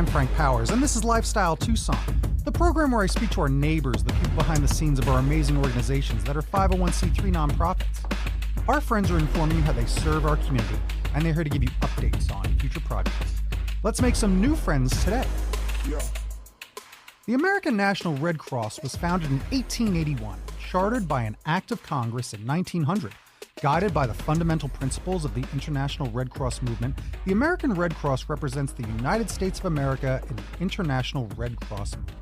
I'm Frank Powers, and this is Lifestyle Tucson, the program where I speak to our neighbors, the people behind the scenes of our amazing organizations that are 501c3 nonprofits. Our friends are informing you how they serve our community, and they're here to give you updates on future projects. Let's make some new friends today. Yeah. The American National Red Cross was founded in 1881, chartered by an act of Congress in 1900. Guided by the fundamental principles of the International Red Cross movement, the American Red Cross represents the United States of America in the International Red Cross movement.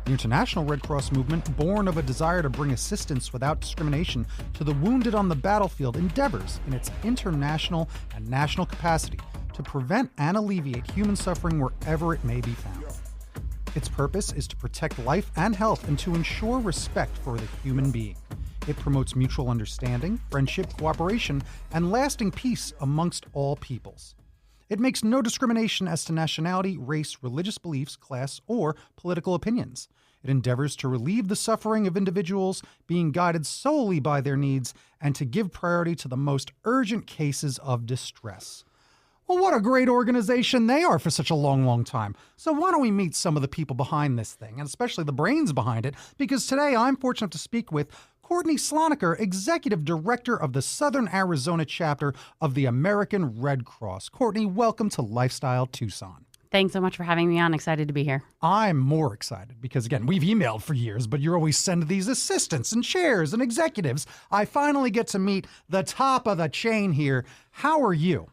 The International Red Cross movement, born of a desire to bring assistance without discrimination to the wounded on the battlefield, endeavors in its international and national capacity to prevent and alleviate human suffering wherever it may be found. Its purpose is to protect life and health and to ensure respect for the human being. It promotes mutual understanding, friendship, cooperation, and lasting peace amongst all peoples. It makes no discrimination as to nationality, race, religious beliefs, class, or political opinions. It endeavors to relieve the suffering of individuals being guided solely by their needs and to give priority to the most urgent cases of distress. Well, what a great organization they are for such a long, long time. So why don't we meet some of the people behind this thing, and especially the brains behind it, because today I'm fortunate to speak with Courtney Slanaker, Executive Director of the Southern Arizona chapter of the American Red Cross. Courtney, welcome to Lifestyle Tucson. Thanks so much for having me on. Excited to be here. I'm more excited because, again, we've emailed for years, but you're always sending these assistants and chairs and executives. I finally get to meet the top of the chain here. How are you?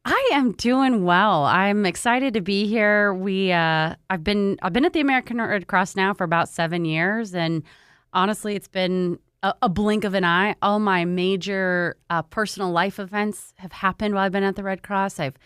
I am doing well. I'm excited to be here. I've been at the American Red Cross now for about 7 years, and honestly, it's been a blink of an eye. All my major personal life events have happened while I've been at the Red Cross. I've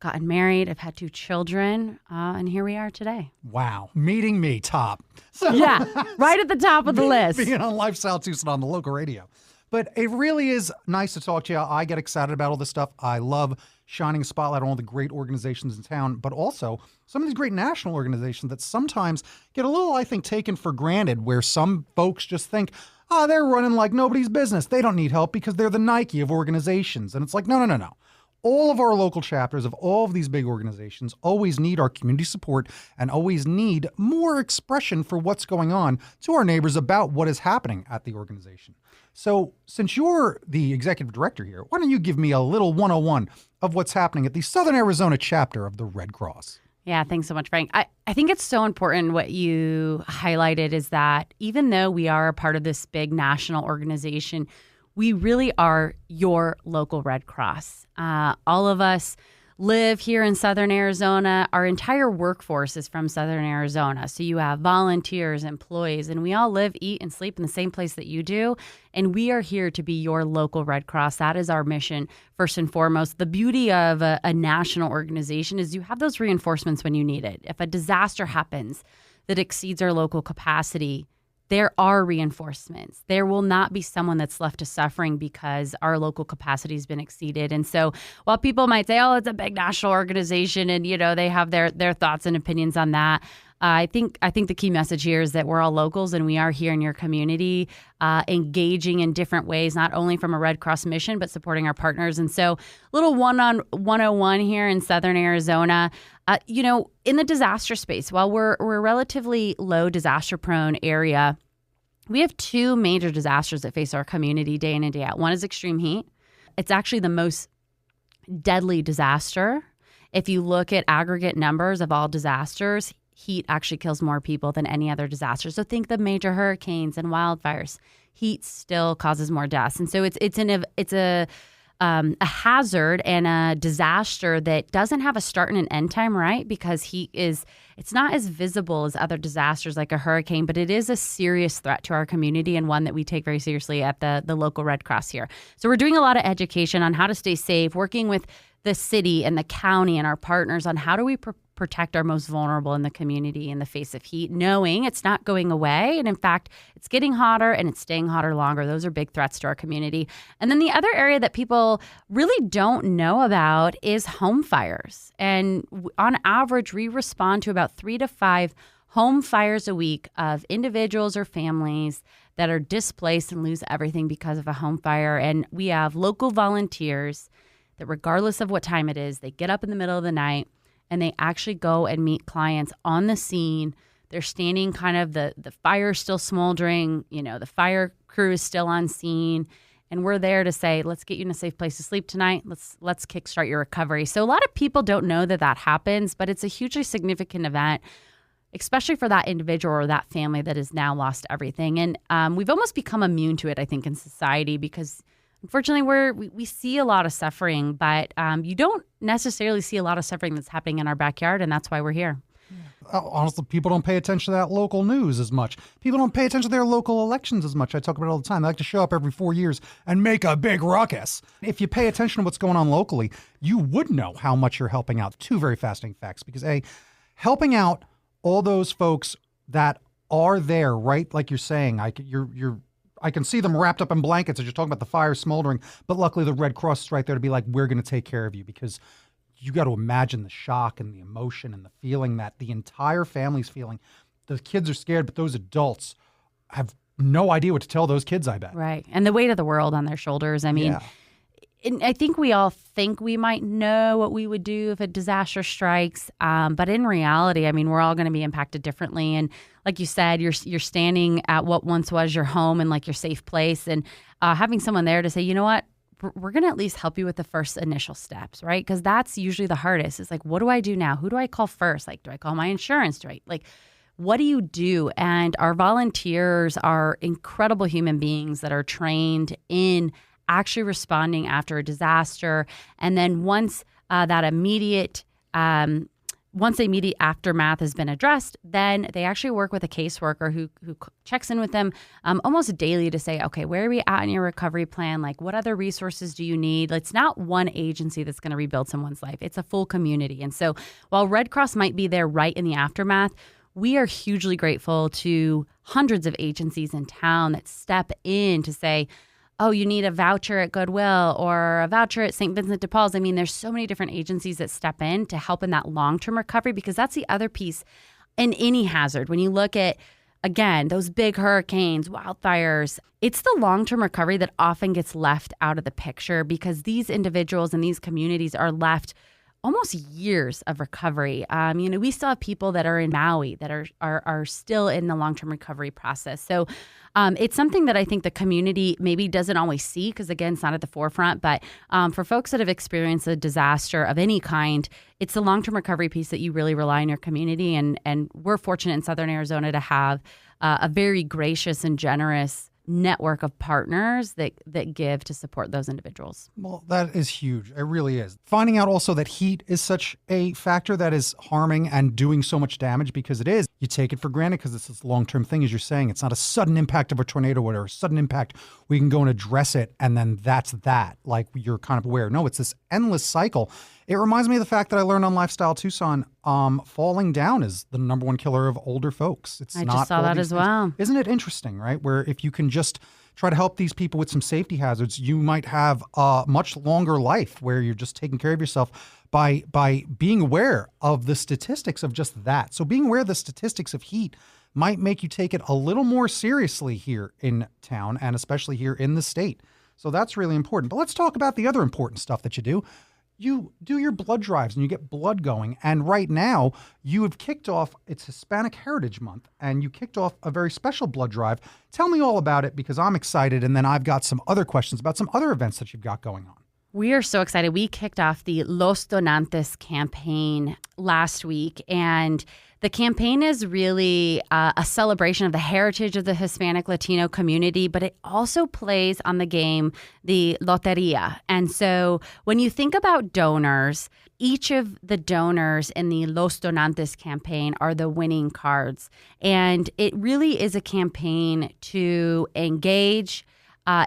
gotten married. I've had 2 children, and here we are today. Wow. Meeting me, top. So, yeah, right at the top of the list. Being on Lifestyle Tucson on the local radio. But it really is nice to talk to you. I get excited about all this stuff. I love shining a spotlight on all the great organizations in town, but also some of these great national organizations that sometimes get a little, I think, taken for granted, where some folks just think, oh, they're running like nobody's business. They don't need help because they're the Nike of organizations. And it's like, no. All of our local chapters of all of these big organizations always need our community support and always need more expression for what's going on to our neighbors about what is happening at the organization. So since you're the executive director here, why don't you give me a little 101 of what's happening at the Southern Arizona chapter of the Red Cross? Yeah, thanks so much, Frank. I think it's so important what you highlighted is that even though we are a part of this big national organization, we really are your local Red Cross. All of us live here in Southern Arizona. Our entire workforce is from Southern Arizona. So you have volunteers, employees, and we all live, eat, and sleep in the same place that you do. And we are here to be your local Red Cross. That is our mission, first and foremost. The beauty of a national organization is you have those reinforcements when you need it. If a disaster happens that exceeds our local capacity, there are reinforcements. There will not be someone that's left to suffering because our local capacity has been exceeded. And so while people might say, oh, it's a big national organization and, they have their thoughts and opinions on that, I think the key message here is that we're all locals and we are here in your community, engaging in different ways, not only from a Red Cross mission, but supporting our partners. And so little 101 here in Southern Arizona, in the disaster space, while we're a relatively low disaster prone area, we have 2 major disasters that face our community day in and day out. One is extreme heat. It's actually the most deadly disaster. If you look at aggregate numbers of all disasters, heat actually kills more people than any other disaster. So think the major hurricanes and wildfires. Heat still causes more deaths, and so it's a hazard and a disaster that doesn't have a start and an end time, right? Because it's not as visible as other disasters like a hurricane, but it is a serious threat to our community and one that we take very seriously at the local Red Cross here. So we're doing a lot of education on how to stay safe, working with the city and the county and our partners on how do we protect our most vulnerable in the community in the face of heat, knowing it's not going away. And in fact, it's getting hotter and it's staying hotter longer. Those are big threats to our community. And then the other area that people really don't know about is home fires. And on average, we respond to about 3 to 5 home fires a week of individuals or families that are displaced and lose everything because of a home fire. And we have local volunteers that regardless of what time it is, they get up in the middle of the night and they actually go and meet clients on the scene. They're standing kind of the fire's still smoldering, the fire crew is still on scene. And we're there to say, let's get you in a safe place to sleep tonight. Let's kickstart your recovery. So a lot of people don't know that happens, but it's a hugely significant event, especially for that individual or that family that has now lost everything. And we've almost become immune to it, I think, in society because unfortunately we see a lot of suffering, but you don't necessarily see a lot of suffering that's happening in our backyard, and that's why we're here. Honestly, people don't pay attention to that local news as much. People don't pay attention to their local elections as much. I talk about it all the time. They like to show up every 4 years and make a big ruckus. If you pay attention to what's going on locally, you would know how much you're helping out. Two very fascinating facts, because helping out all those folks that are there, right? Like you're saying, I can see them wrapped up in blankets as you're talking about the fire smoldering, but luckily the Red Cross is right there to be like, we're going to take care of you, because you got to imagine the shock and the emotion and the feeling that the entire family's feeling. The kids are scared, but those adults have no idea what to tell those kids, I bet. Right. And the weight of the world on their shoulders. I mean, I think we all think we might know what we would do if a disaster strikes. But in reality, I mean, we're all going to be impacted differently. And like you said, you're standing at what once was your home and like your safe place, and having someone there to say, you know what? We're going to at least help you with the first initial steps, right? Because that's usually the hardest. It's like, what do I do now? Who do I call first? Like, do I call my insurance? What do you do? And our volunteers are incredible human beings that are trained in actually responding after a disaster. And then once the immediate aftermath has been addressed, then they actually work with a caseworker who checks in with them almost daily to say, okay, where are we at in your recovery plan? Like, what other resources do you need? It's not one agency that's going to rebuild someone's life. It's a full community. And so while Red Cross might be there right in the aftermath, we are hugely grateful to hundreds of agencies in town that step in to say, oh, you need a voucher at Goodwill or a voucher at St. Vincent de Paul's. I mean, there's so many different agencies that step in to help in that long-term recovery, because that's the other piece in any hazard. When you look at, again, those big hurricanes, wildfires, it's the long-term recovery that often gets left out of the picture, because these individuals and these communities are left almost years of recovery. We still have people that are in Maui that are still in the long-term recovery process. So it's something that I think the community maybe doesn't always see, because, again, it's not at the forefront. But for folks that have experienced a disaster of any kind, it's the long-term recovery piece that you really rely on your community. And we're fortunate in Southern Arizona to have a very gracious and generous network of partners that give to support those individuals. Well, that is huge. It really is. Finding out also that heat is such a factor that is harming and doing so much damage, because it is. You take it for granted because it's this long-term thing, as you're saying. It's not a sudden impact of a tornado or a sudden impact. We can go and address it, and then that's that. Like, you're kind of aware. No, it's this endless cycle. It reminds me of the fact that I learned on Lifestyle Tucson, falling down is the number one killer of older folks. I just saw that as well. Isn't it interesting, right? Where if you can just try to help these people with some safety hazards, you might have a much longer life where you're just taking care of yourself by being aware of the statistics of just that. So being aware of the statistics of heat might make you take it a little more seriously here in town, and especially here in the state. So that's really important. But let's talk about the other important stuff that you do. You do your blood drives and you get blood going. And right now you have kicked off, it's Hispanic Heritage Month, and you kicked off a very special blood drive. Tell me all about it, because I'm excited. And then I've got some other questions about some other events that you've got going on. We are so excited. We kicked off the Los Donantes campaign last week, and the campaign is really a celebration of the heritage of the Hispanic Latino community, but it also plays on the game, the Loteria. And so when you think about donors, each of the donors in the Los Donantes campaign are the winning cards. And it really is a campaign to engage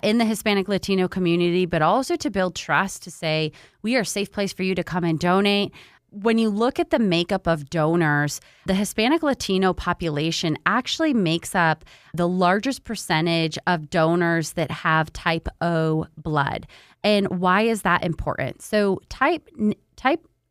in the Hispanic Latino community, but also to build trust, to say, we are a safe place for you to come and donate. When you look at the makeup of donors, the Hispanic Latino population actually makes up the largest percentage of donors that have type O blood. And why is that important? So type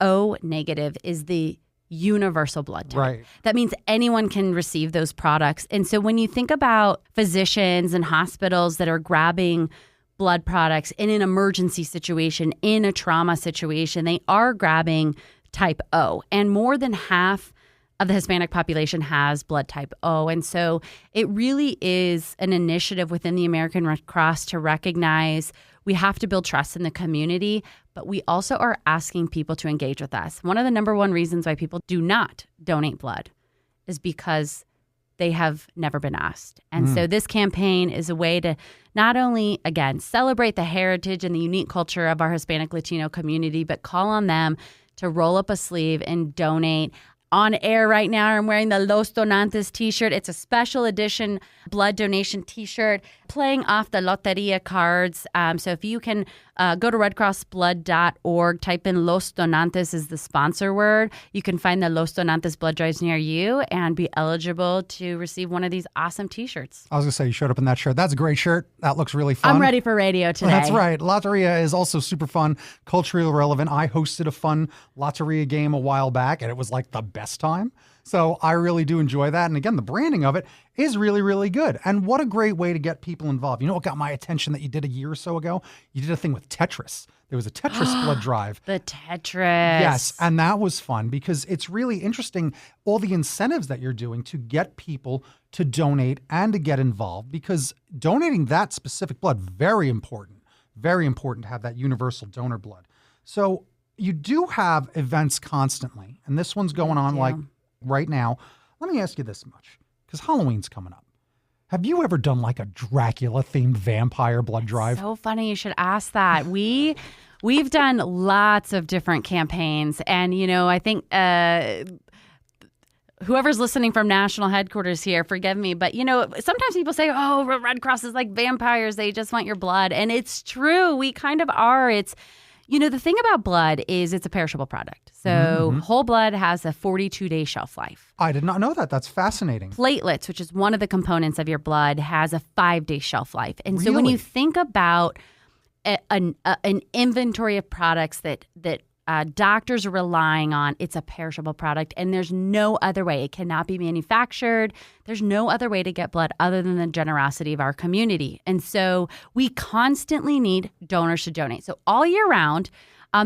O negative is the universal blood type. Right. That means anyone can receive those products. And so when you think about physicians and hospitals that are grabbing blood products in an emergency situation, in a trauma situation, they are grabbing type O. And more than half of the Hispanic population has blood type O. And so it really is an initiative within the American Red Cross to recognize we have to build trust in the community, but we also are asking people to engage with us. One of the number one reasons why people do not donate blood is because they have never been asked. And so this campaign is a way to not only, again, celebrate the heritage and the unique culture of our Hispanic Latino community, but call on them to roll up a sleeve and donate. On air right now, I'm wearing the Los Donantes t-shirt. It's a special edition blood donation t-shirt playing off the Loteria cards. So if you can go to redcrossblood.org, type in Los Donantes is the sponsor word. You can find the Los Donantes blood drives near you and be eligible to receive one of these awesome t-shirts. I was going to say, you showed up in that shirt. That's a great shirt. That looks really fun. I'm ready for radio today. That's right. Loteria is also super fun, culturally relevant. I hosted a fun Loteria game a while back, and it was like the best time. So I really do enjoy that. And again, the branding of it is really, really good. And what a great way to get people involved. You know what got my attention that you did a year or so ago? You did a thing with Tetris. There was a Tetris blood drive. The Tetris. Yes. And that was fun because it's really interesting, all the incentives that you're doing to get people to donate and to get involved, because donating that specific blood, very important to have that universal donor blood. So you do have events constantly, and this one's going on like right now. Let me ask you this much, because Halloween's coming up. Have you ever done like a Dracula-themed vampire blood drive? So funny you should ask that. We've done lots of different campaigns, and I think whoever's listening from national headquarters here, forgive me, but sometimes people say, "Oh, Red Cross is like vampires; they just want your blood," and it's true. We kind of are. It's the thing about blood is it's a perishable product. So whole blood has a 42-day shelf life. I did not know that. That's fascinating. Platelets, which is one of the components of your blood, has a 5-day shelf life. And Really? so when you think about an inventory of products that doctors are relying on, it's a perishable product, and there's no other way. It cannot be manufactured. There's no other way to get blood other than the generosity of our community. And so we constantly need donors to donate. So all year round,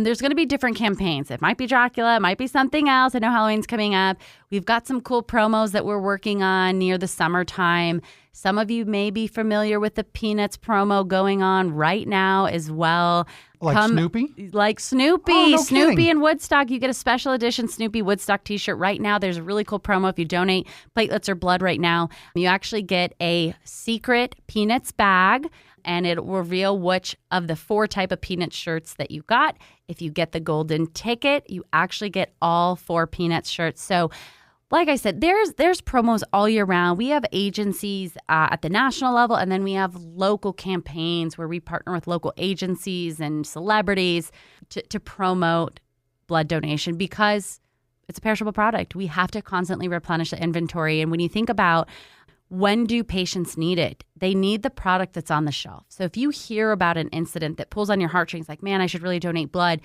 there's going to be different campaigns. It might be Dracula. It might be something else. I know Halloween's coming up. We've got some cool promos that we're working on near the summertime. Some of you may be familiar with the Peanuts promo going on right now as well. Snoopy? Like Snoopy. Oh, no Snoopy kidding. and Woodstock. You get a special edition Snoopy Woodstock t-shirt right now. There's a really cool promo. If you donate platelets or blood right now, you actually get a secret Peanuts bag, and it will reveal which of the 4 type of Peanuts shirts that you got. If you get the golden ticket, you actually get all 4 Peanuts shirts. So like I said, there's promos all year round. We have agencies at the national level, and then we have local campaigns where we partner with local agencies and celebrities to promote blood donation, because it's a perishable product. We have to constantly replenish the inventory. And when you think about when do patients need it, they need the product that's on the shelf. So if you hear about an incident that pulls on your heartstrings, like, man, I should really donate blood,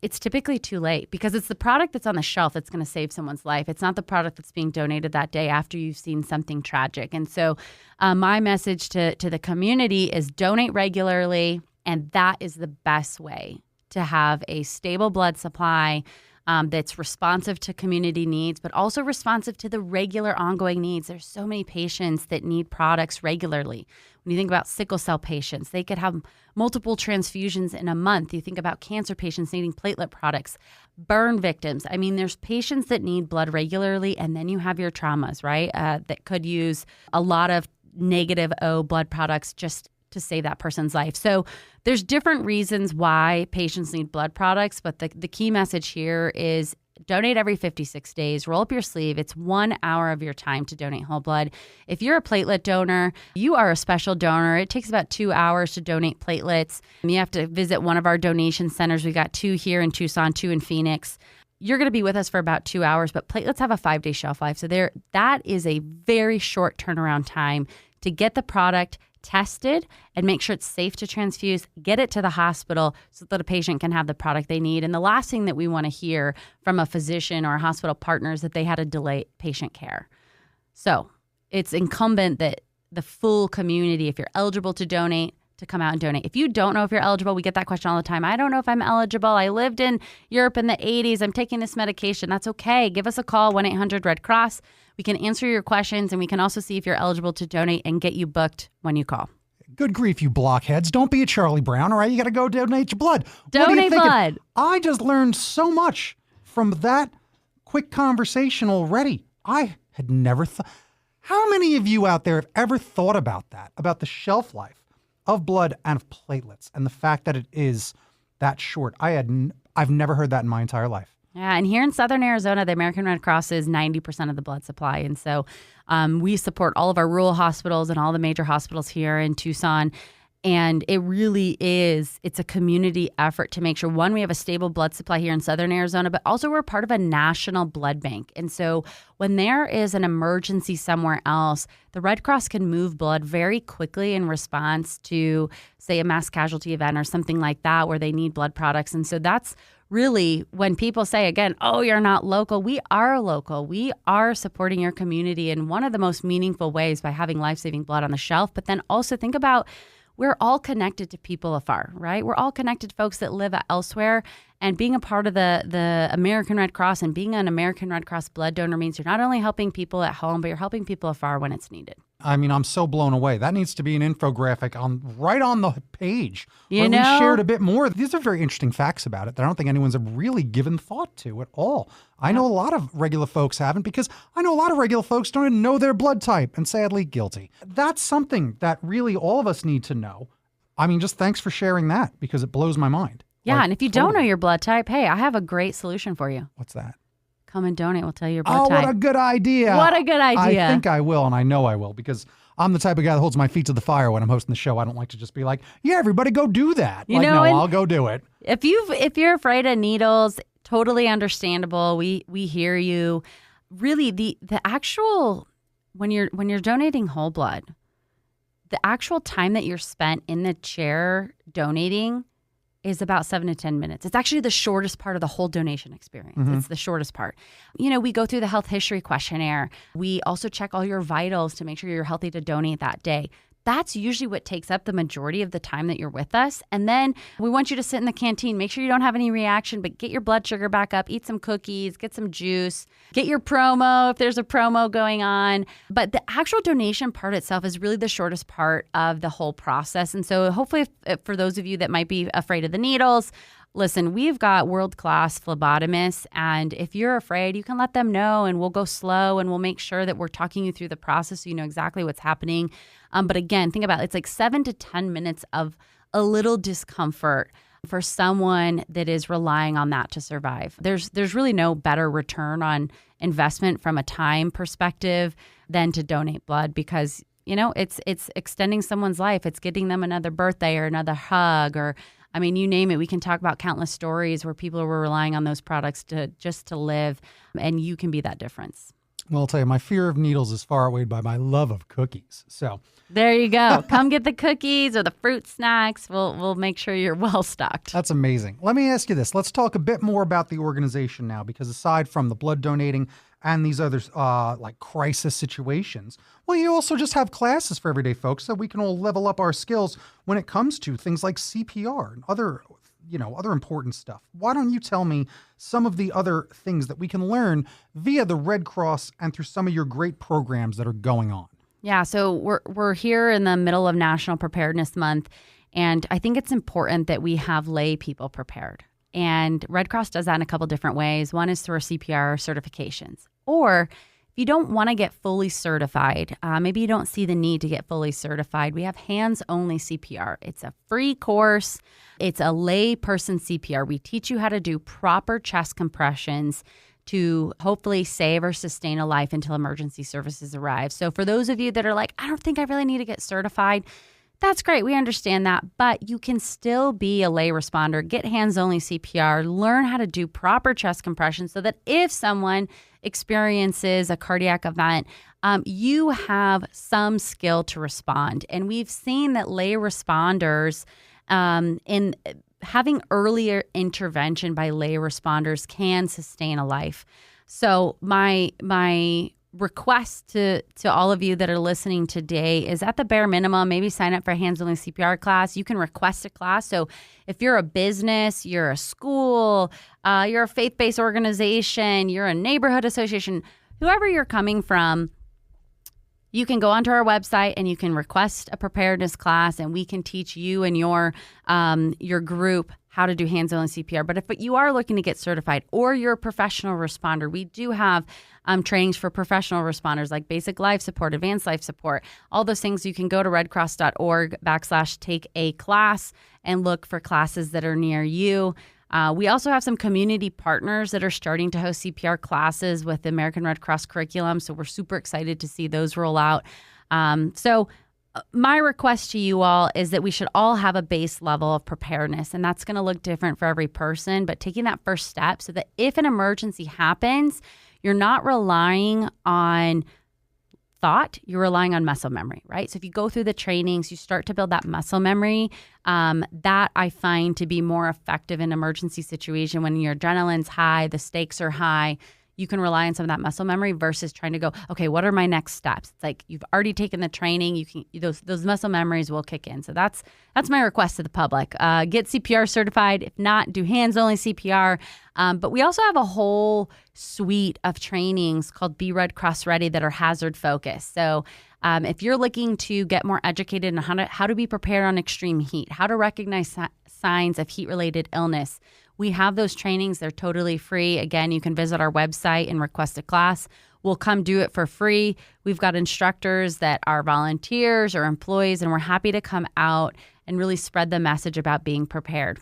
it's typically too late, because it's the product that's on the shelf that's going to save someone's life. It's not the product that's being donated that day after you've seen something tragic. And so my message to the community is donate regularly, and that is the best way to have a stable blood supply that's responsive to community needs, but also responsive to the regular ongoing needs. There's so many patients that need products regularly. When you think about sickle cell patients, they could have multiple transfusions in a month. You think about cancer patients needing platelet products, burn victims. I mean, there's patients that need blood regularly, and then you have your traumas, right, that could use a lot of negative O blood products just to save that person's life. So there's different reasons why patients need blood products, but the key message here is donate every 56 days. Roll up your sleeve. It's 1 hour of your time to donate whole blood. If you're a platelet donor, you are a special donor. It takes about 2 hours to donate platelets. You have to visit one of our donation centers. We got 2 here in Tucson, 2 in Phoenix. You're going to be with us for about 2 hours, but platelets have a 5-day shelf life. So that is a very short turnaround time to get the product tested and make sure it's safe to transfuse, get it to the hospital so that a patient can have the product they need. And the last thing that we want to hear from a physician or a hospital partner is that they had to delay patient care. So it's incumbent that the full community, if you're eligible to donate, to come out and donate. If you don't know if you're eligible, we get that question all the time. I don't know if I'm eligible. I lived in Europe in the 80s. I'm taking this medication. That's okay. Give us a call, 1-800-RED-CROSS. We can answer your questions, and we can also see if you're eligible to donate and get you booked when you call. Good grief, you blockheads. Don't be a Charlie Brown, all right? You got to go donate your blood. Donate blood. I just learned so much from that quick conversation already. I had never thought. How many of you out there have ever thought about that, about the shelf life of blood and of platelets and the fact that it is that short? I've never heard that in my entire life. Yeah, and here in Southern Arizona, the American Red Cross is 90% of the blood supply. And so we support all of our rural hospitals and all the major hospitals here in Tucson. And it really is, it's a community effort to make sure, one, we have a stable blood supply here in Southern Arizona, but also we're part of a national blood bank. And so when there is an emergency somewhere else, the Red Cross can move blood very quickly in response to, say, a mass casualty event or something like that where they need blood products. And so that's really when people say, again, oh, you're not local. We are local. We are supporting your community in one of the most meaningful ways by having life-saving blood on the shelf. But then also think about, we're all connected to people afar, right? We're all connected to folks that live elsewhere. And being a part of the American Red Cross and being an American Red Cross blood donor means you're not only helping people at home, but you're helping people afar when it's needed. I mean, I'm so blown away. That needs to be an infographic right on the page. You know, we shared know? a bit more. These are very interesting facts about it that I don't think anyone's really given thought to at all. I know a lot of regular folks haven't, because I know a lot of regular folks don't even know their blood type, and sadly guilty. That's something that really all of us need to know. I mean, just thanks for sharing that, because it blows my mind. Yeah, and if you don't know your blood type, hey, I have a great solution for you. What's that? Come and donate. We'll tell you your blood type. Oh, what a good idea. What a good idea. I think I will, and I know I will, because I'm the type of guy that holds my feet to the fire when I'm hosting the show. I don't like to just be like, yeah, everybody go do that. No, I'll go do it. If you're afraid of needles, totally understandable. We hear you. Really, the actual, when you're donating whole blood, the actual time that you're spent in the chair donating is about 7 to 10 minutes. It's actually the shortest part of the whole donation experience. Mm-hmm. It's the shortest part. You know, we go through the health history questionnaire. We also check all your vitals to make sure you're healthy to donate that day. That's usually what takes up the majority of the time that you're with us. And then we want you to sit in the canteen, make sure you don't have any reaction, but get your blood sugar back up, eat some cookies, get some juice, get your promo if there's a promo going on. But the actual donation part itself is really the shortest part of the whole process. And so hopefully for those of you that might be afraid of the needles, listen, we've got world-class phlebotomists, and if you're afraid, you can let them know, and we'll go slow, and we'll make sure that we're talking you through the process so you know exactly what's happening. But again, think about it. It's like 7 to 10 minutes of a little discomfort for someone that is relying on that to survive. There's really no better return on investment from a time perspective than to donate blood, because you know it's extending someone's life. It's getting them another birthday or another hug, or I mean, you name it. We can talk about countless stories where people were relying on those products to live, and you can be that difference. Well, I'll tell you, my fear of needles is far outweighed by my love of cookies. So there you go. Come get the cookies or the fruit snacks. We'll make sure you're well stocked. That's amazing. Let me ask you this. Let's talk a bit more about the organization now, because aside from the blood donating and these other like crisis situations, well, you also just have classes for everyday folks so we can all level up our skills when it comes to things like CPR and other important stuff. Why don't you tell me some of the other things that we can learn via the Red Cross and through some of your great programs that are going on? Yeah, so we're here in the middle of National Preparedness Month, and I think it's important that we have lay people prepared. And Red Cross does that in a couple different ways. One is through our CPR certifications. Or if you don't want to get fully certified, maybe you don't see the need to get fully certified, we have hands-only CPR. It's a free course. It's a lay person CPR. We teach you how to do proper chest compressions to hopefully save or sustain a life until emergency services arrive. So for those of you that are like, I don't think I really need to get certified, that's great. We understand that. But you can still be a lay responder, get hands-only CPR, learn how to do proper chest compression so that if someone experiences a cardiac event, you have some skill to respond. And we've seen that lay responders in having earlier intervention by lay responders can sustain a life. So my request to all of you that are listening today is, at the bare minimum, maybe sign up for a hands-only CPR class. You can request a class. So if you're a business, you're a school, you're a faith-based organization, you're a neighborhood association, whoever you're coming from, you can go onto our website and you can request a preparedness class, and we can teach you and your group how to do hands-on CPR. But if you are looking to get certified, or you're a professional responder, we do have trainings for professional responders, like basic life support, advanced life support, all those things. You can go to redcross.org/take-a-class and look for classes that are near you. We also have some community partners that are starting to host CPR classes with the American Red Cross curriculum, so we're super excited to see those roll out. My request to you all is that we should all have a base level of preparedness, and that's going to look different for every person, but taking that first step so that if an emergency happens, you're not relying on thought, you're relying on muscle memory, right? So if you go through the trainings, you start to build that muscle memory, that I find to be more effective in an emergency situation. When your adrenaline's high, the stakes are high, you can rely on some of that muscle memory versus trying to go, okay, what are my next steps? It's like you've already taken the training. You can those muscle memories will kick in. So that's my request to the public. Get CPR certified. If not, do hands-only CPR. But we also have a whole suite of trainings called Be Red Cross Ready that are hazard focused. So if you're looking to get more educated on how to be prepared on extreme heat, how to recognize signs of heat-related illness, we have those trainings. They're totally free. Again, you can visit our website and request a class. We'll come do it for free. We've got instructors that are volunteers or employees, and we're happy to come out and really spread the message about being prepared.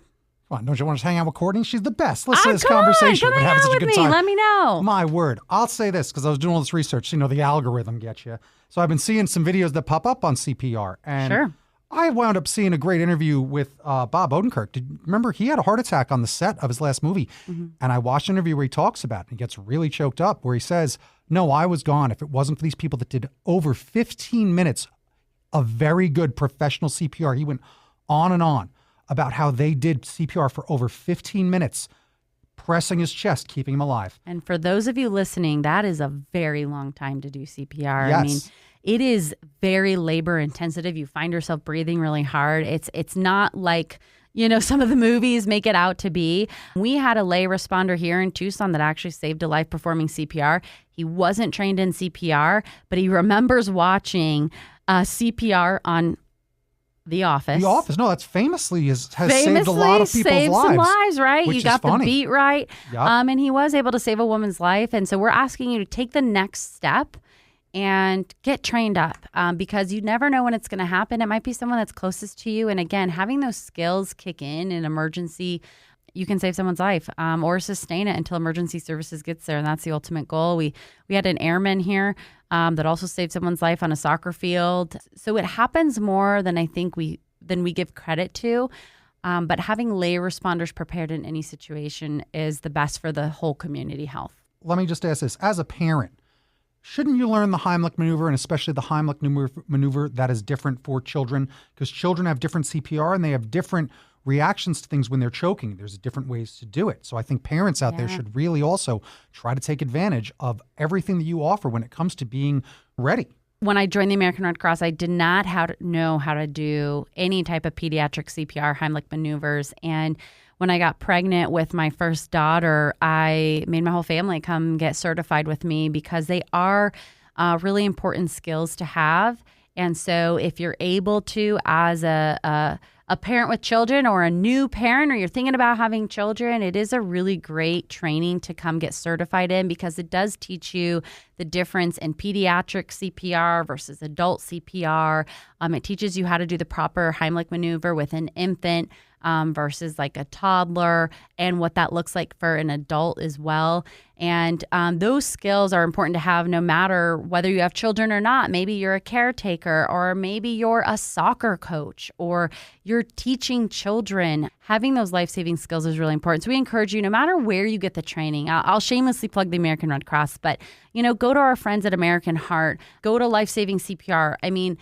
Come on, don't you want to hang out with Courtney? She's the best. Listen to this conversation. Come hang out with me. Let me know. My word. I'll say this because I was doing all this research. You know, the algorithm gets you. So I've been seeing some videos that pop up on CPR. And sure. I wound up seeing a great interview with Bob Odenkirk. Remember, he had a heart attack on the set of his last movie. Mm-hmm. And I watched an interview where he talks about it and he gets really choked up, where he says, no, I was gone if it wasn't for these people that did over 15 minutes of very good professional CPR. He went on and on about how they did CPR for over 15 minutes, pressing his chest, keeping him alive. And for those of you listening, that is a very long time to do CPR. Yes. I mean, it is very labor intensive. You find yourself breathing really hard. It's not like, you know, some of the movies make it out to be. We had a lay responder here in Tucson that actually saved a life performing CPR. He wasn't trained in CPR, but he remembers watching CPR on The Office. The Office. No, that's famously has saved a lot of people's lives. Some lives, right? Which you got is funny. the beat right. Yep. And he was able to save a woman's life. And so we're asking you to take the next step and get trained up because you never know when it's going to happen. It might be someone that's closest to you. And again, having those skills kick in an emergency, you can save someone's life or sustain it until emergency services gets there. And that's the ultimate goal. We had an airman here that also saved someone's life on a soccer field. So it happens more than I think we give credit to. But having lay responders prepared in any situation is the best for the whole community health. Let me just ask this. As a parent, shouldn't you learn the Heimlich maneuver, and especially the Heimlich maneuver that is different for children? Because children have different CPR and they have different reactions to things when they're choking. There's different ways to do it. So I think parents out there should really also try to take advantage of everything that you offer when it comes to being ready. When I joined the American Red Cross, I did not know how to do any type of pediatric CPR Heimlich maneuvers. And when I got pregnant with my first daughter, I made my whole family come get certified with me because they are really important skills to have. And so if you're able to, as a parent with children or a new parent, or you're thinking about having children, it is a really great training to come get certified in because it does teach you the difference in pediatric CPR versus adult CPR. It teaches you how to do the proper Heimlich maneuver with an infant versus like a toddler, and what that looks like for an adult as well. And those skills are important to have no matter whether you have children or not. Maybe you're a caretaker, or maybe you're a soccer coach, or you're teaching children. Having those life-saving skills is really important. So we encourage you, no matter where you get the training, I'll shamelessly plug the American Red Cross, but go to our friends at American Heart, go to Life-Saving CPR. I mean,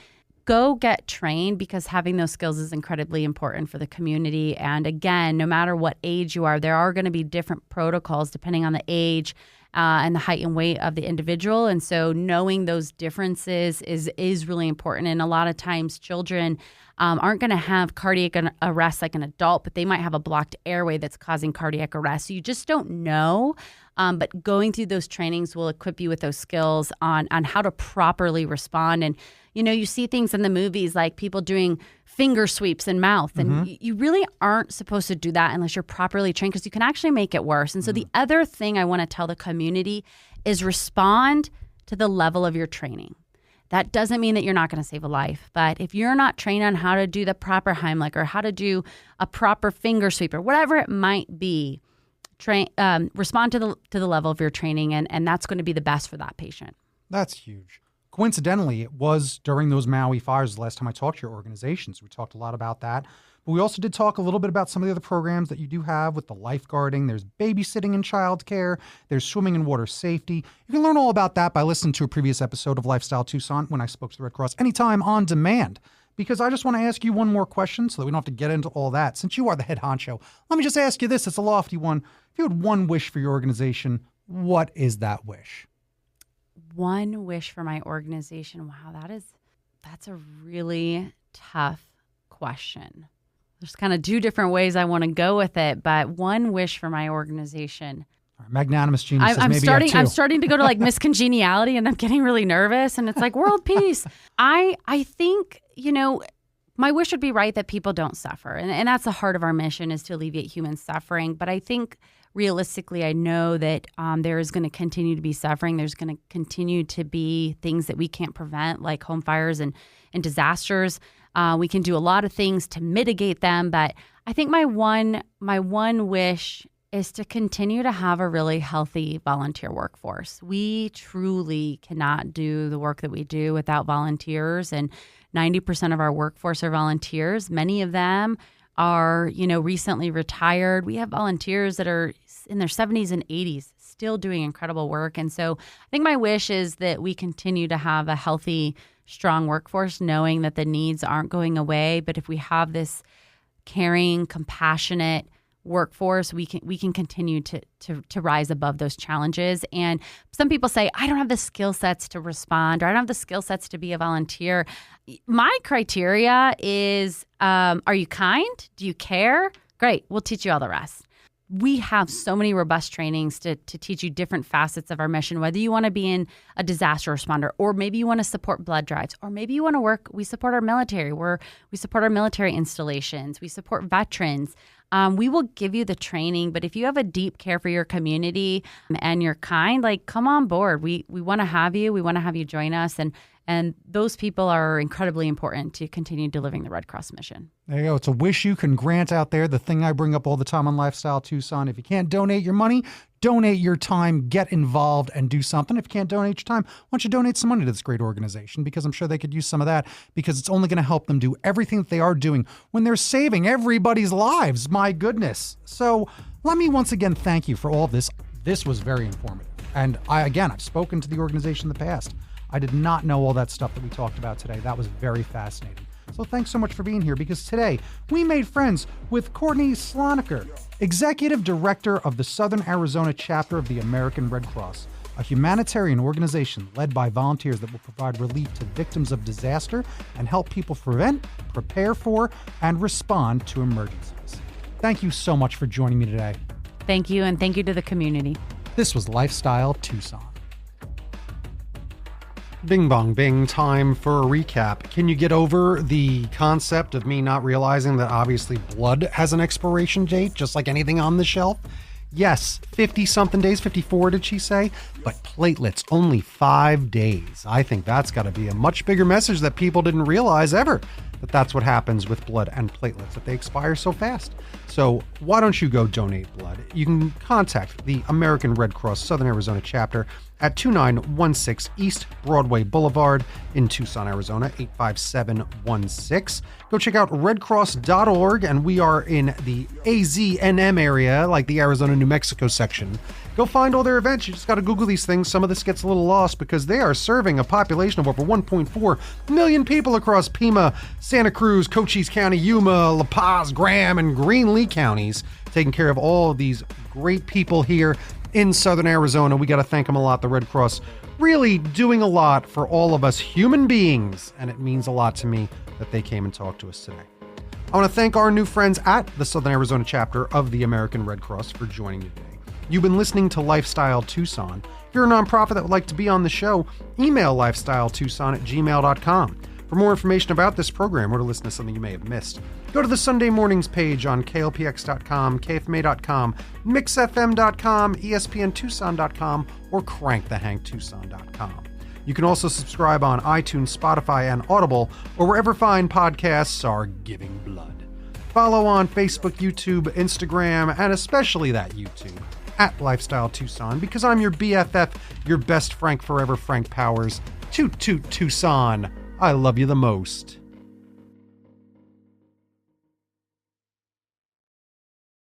go get trained because having those skills is incredibly important for the community. And again, no matter what age you are, there are going to be different protocols depending on the age and the height and weight of the individual. And so knowing those differences is really important. And a lot of times children aren't going to have cardiac arrest like an adult, but they might have a blocked airway that's causing cardiac arrest. So you just don't know. But going through those trainings will equip you with those skills on how to properly respond. And, you see things in the movies like people doing finger sweeps in mouth. And you really aren't supposed to do that unless you're properly trained, because you can actually make it worse. And so the other thing I want to tell the community is respond to the level of your training. That doesn't mean that you're not going to save a life. But if you're not trained on how to do the proper Heimlich or how to do a proper finger sweep or whatever it might be, respond to the level of your training, and that's going to be the best for that patient. That's huge. Coincidentally, it was during those Maui fires the last time I talked to your organization, so we talked a lot about that. But we also did talk a little bit about some of the other programs that you do have with the lifeguarding. There's babysitting and childcare. There's swimming and water safety. You can learn all about that by listening to a previous episode of Lifestyle Tucson when I spoke to the Red Cross anytime on demand. Because I just want to ask you one more question so that we don't have to get into all that. Since you are the head honcho, let me just ask you this. It's a lofty one. If you had one wish for your organization, what is that wish? One wish for my organization. Wow, that's a really tough question. There's kind of two different ways I want to go with it, but one wish for my organization. Our magnanimous genius says I'm starting to go to like Miss Congeniality, and I'm getting really nervous, and it's like world peace. I think, my wish would be right that people don't suffer. And that's the heart of our mission, is to alleviate human suffering. But I think realistically, I know that there is going to continue to be suffering. There's going to continue to be things that we can't prevent, like home fires and disasters. We can do a lot of things to mitigate them. But I think my one wish is to continue to have a really healthy volunteer workforce. We truly cannot do the work that we do without volunteers, and 90% of our workforce are volunteers. Many of them are, recently retired. We have volunteers that are in their 70s and 80s still doing incredible work. And so I think my wish is that we continue to have a healthy, strong workforce, knowing that the needs aren't going away. But if we have this caring, compassionate workforce, we can continue to rise above those challenges. And some people say, I don't have the skill sets to respond, or I don't have the skill sets to be a volunteer. My criteria is, are you kind? Do you care? Great. We'll teach you all the rest. We have so many robust trainings to teach you different facets of our mission, whether you want to be in a disaster responder, or maybe you want to support blood drives, or maybe you want to work. We support our military. We support our military installations. We support veterans. We will give you the training, but if you have a deep care for your community and you're kind, come on board. We want to have you. We want to have you join us. And those people are incredibly important to continue delivering the Red Cross mission. There you go. It's a wish you can grant out there. The thing I bring up all the time on Lifestyle Tucson. If you can't donate your money, donate your time, get involved and do something. If you can't donate your time, why don't you donate some money to this great organization? Because I'm sure they could use some of that, because it's only going to help them do everything that they are doing when they're saving everybody's lives. My goodness. So let me once again thank you for all of this. This was very informative. And I've spoken to the organization in the past. I did not know all that stuff that we talked about today. That was very fascinating. So thanks so much for being here, because today we made friends with Courtney Slanaker, Executive Director of the Southern Arizona chapter of the American Red Cross, a humanitarian organization led by volunteers that will provide relief to victims of disaster and help people prevent, prepare for, and respond to emergencies. Thank you so much for joining me today. Thank you, and thank you to the community. This was Lifestyle Tucson. Bing bong bing, time for a recap. Can you get over the concept of me not realizing that obviously blood has an expiration date, just like anything on the shelf? Yes, 50-something days, 54 did she say? But platelets, only 5 days. I think that's got to be a much bigger message that people didn't realize ever, that that's what happens with blood and platelets, that they expire so fast. So why don't you go donate blood? You can contact the American Red Cross Southern Arizona chapter at 2916 East Broadway Boulevard in Tucson, Arizona, 85716. Go check out redcross.org, and we are in the AZNM area, like the Arizona, New Mexico section. Go find all their events. You just got to Google these things. Some of this gets a little lost because they are serving a population of over 1.4 million people across Pima, Santa Cruz, Cochise County, Yuma, La Paz, Graham, and Greenlee counties, taking care of all of these great people here in Southern Arizona. We got to thank them a lot. The Red Cross really doing a lot for all of us human beings, and it means a lot to me that they came and talked to us today. I want to thank our new friends at the Southern Arizona chapter of the American Red Cross for joining me today. You've been listening to Lifestyle Tucson. If you're a nonprofit that would like to be on the show, email lifestyletucson@gmail.com. For more information about this program or to listen to something you may have missed, go to the Sunday Mornings page on klpx.com, kfma.com, mixfm.com, espntucson.com, or crankthehanktucson.com. You can also subscribe on iTunes, Spotify, and Audible, or wherever fine podcasts are giving blood. Follow on Facebook, YouTube, Instagram, and especially that YouTube, at Lifestyle Tucson, because I'm your BFF, your best Frank forever, Frank Powers. Toot toot Tucson. I love you the most.